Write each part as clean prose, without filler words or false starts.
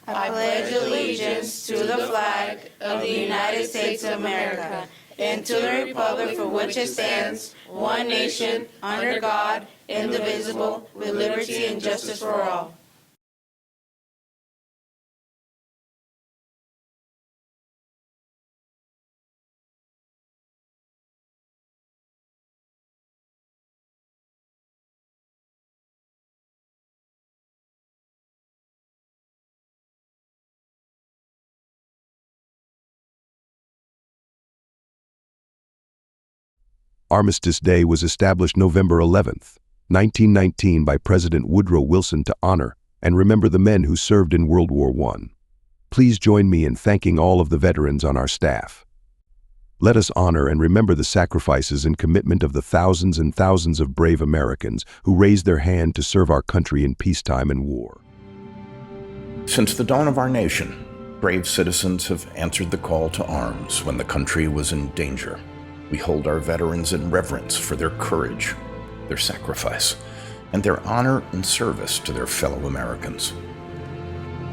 I pledge allegiance to the flag of the United States of America and to the republic for which it stands, one nation, under God, indivisible, with liberty and justice for all. Armistice Day was established November 11th, 1919 by President Woodrow Wilson to honor and remember the men who served in World War I. Please join me in thanking all of the veterans on our staff. Let us honor and remember the sacrifices and commitment of the thousands and thousands of brave Americans who raised their hand to serve our country in peacetime and war. Since the dawn of our nation, brave citizens have answered the call to arms when the country was in danger. We hold our veterans in reverence for their courage, their sacrifice, and their honor and service to their fellow Americans.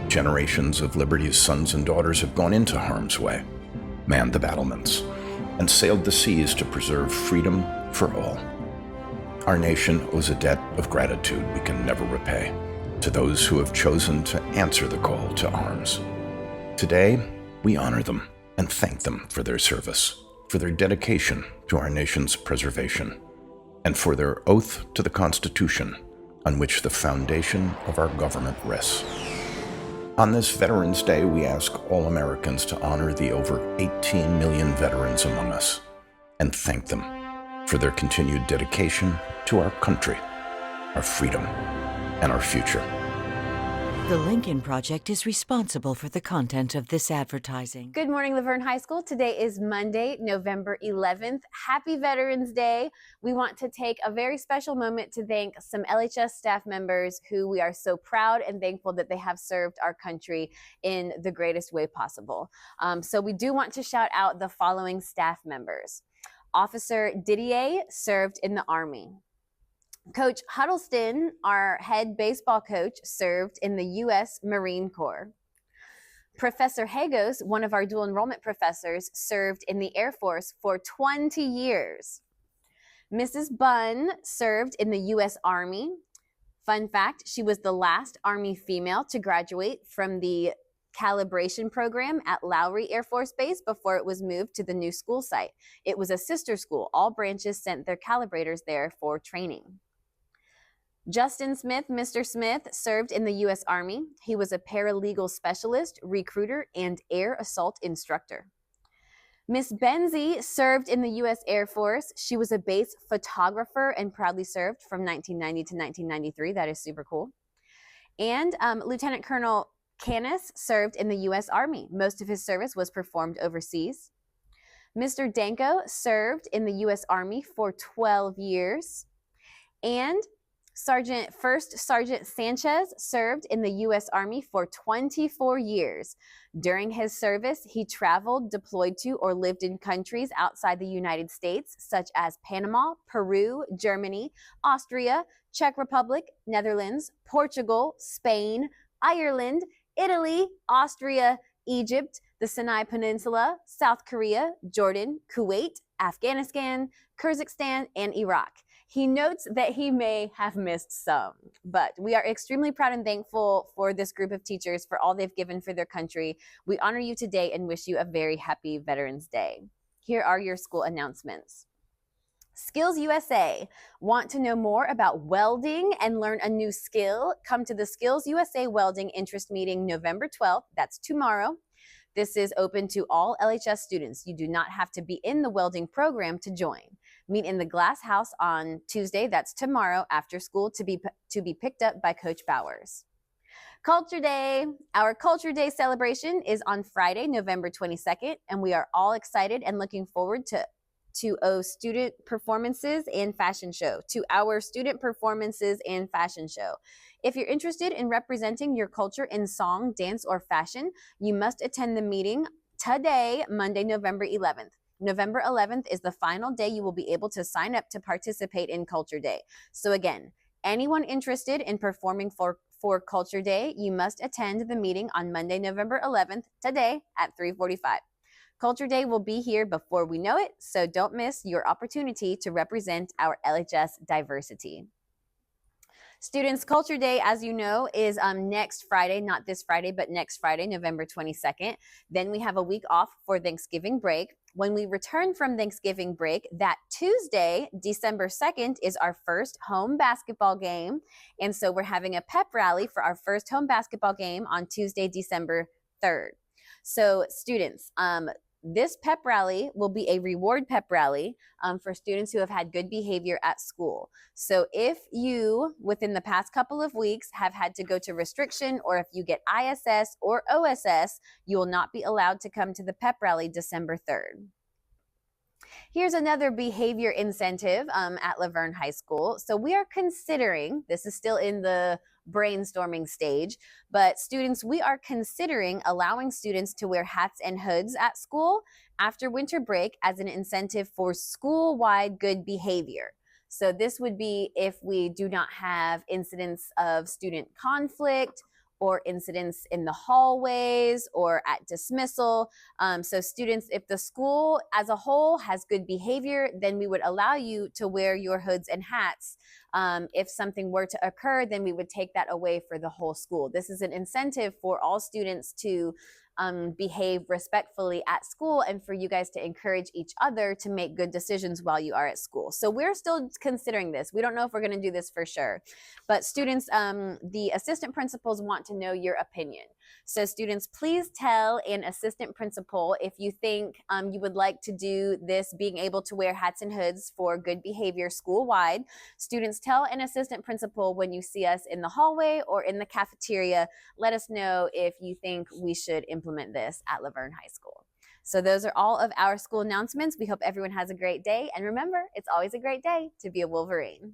Generations of Liberty's sons and daughters have gone into harm's way, manned the battlements, and sailed the seas to preserve freedom for all. Our nation owes a debt of gratitude we can never repay to those who have chosen to answer the call to arms. Today, we honor them and thank them for their service, for their dedication to our nation's preservation, and for their oath to the Constitution on which the foundation of our government rests. On this Veterans Day, we ask all Americans to honor the over 18 million veterans among us and thank them for their continued dedication to our country, our freedom, and our future. The Lincoln Project is responsible for the content of this advertising. Good morning, Laverne High School. Today is Monday, November 11th. Happy Veterans Day. We want to take a very special moment to thank some LHS staff members who we are so proud and thankful that they have served our country in the greatest way possible. So we do want to shout out the following staff members. Officer Didier served in the Army. Coach Huddleston, our head baseball coach, served in the U.S. Marine Corps. Professor Hagos, one of our dual enrollment professors, served in the Air Force for 20 years. Mrs. Bunn served in the U.S. Army. Fun fact, she was the last Army female to graduate from the calibration program at Lowry Air Force Base before it was moved to the new school site. It was a sister school. All branches sent their calibrators there for training. Justin Smith, Mr. Smith, served in the U.S. Army. He was a paralegal specialist, recruiter, and air assault instructor. Miss Benzie served in the U.S. Air Force. She was a base photographer and proudly served from 1990 to 1993. That is super cool. And Lieutenant Colonel Canis served in the U.S. Army. Most of his service was performed overseas. Mr. Danko served in the U.S. Army for 12 years. And First Sergeant Sanchez served in the U.S. Army for 24 years. During his service, he traveled, deployed to, or lived in countries outside the United States, such as Panama, Peru, Germany, Austria, Czech Republic, Netherlands, Portugal, Spain, Ireland, Italy, Austria, Egypt, the Sinai Peninsula, South Korea, Jordan, Kuwait, Afghanistan, Kyrgyzstan, and Iraq. He notes that he may have missed some, but we are extremely proud and thankful for this group of teachers for all they've given for their country. We honor you today and wish you a very happy Veterans Day. Here are your school announcements. Skills USA. Want to know more about welding and learn a new skill? Come to the Skills USA Welding Interest Meeting November 12th. That's tomorrow. This is open to all LHS students. You do not have to be in the welding program to join. Meet in the Glass House on Tuesday, that's tomorrow, after school to be picked up by Coach Bowers. Culture Day. Our Culture Day celebration is on Friday, November 22nd, and we are all excited and looking forward to our student performances and fashion show. If you're interested in representing your culture in song, dance, or fashion, you must attend the meeting today, Monday, November 11th. November 11th is the final day you will be able to sign up to participate in Culture Day. So again, anyone interested in performing for for Culture Day, you must attend the meeting on Monday, November 11th, today at 3:45. Culture Day will be here before we know it, so don't miss your opportunity to represent our LHS diversity. Students Culture Day, as you know, is next Friday, not this Friday, but next Friday, November 22nd. Then we have a week off for Thanksgiving break. When we return from Thanksgiving break, that Tuesday, December 2nd, is our first home basketball game. And so we're having a pep rally for our first home basketball game on Tuesday, December 3rd. So students, this pep rally will be a reward pep rally for students who have had good behavior at school. So if you, within the past couple of weeks, have had to go to restriction, or if you get ISS or OSS, you will not be allowed to come to the pep rally December 3rd. Here's another behavior incentive at Laverne High School. So we are considering, this is still in the brainstorming stage, but students, we are considering allowing students to wear hats and hoods at school after winter break as an incentive for school-wide good behavior. So this would be if we do not have incidents of student conflict or incidents in the hallways or at dismissal. So students, if the school as a whole has good behavior, then we would allow you to wear your hoods and hats. If something were to occur, then we would take that away for the whole school. This is an incentive for all students to behave respectfully at school, and for you guys to encourage each other to make good decisions while you are at school. So we're still considering this. We don't know if we're going to do this for sure, but students, the assistant principals want to know your opinion. So students, please tell an assistant principal if you think you would like to do this, being able to wear hats and hoods for good behavior school-wide. Students, tell an assistant principal when you see us in the hallway or in the cafeteria. Let us know if you think we should implement this at Laverne High School. So those are all of our school announcements. We hope everyone has a great day. And remember, it's always a great day to be a Wolverine.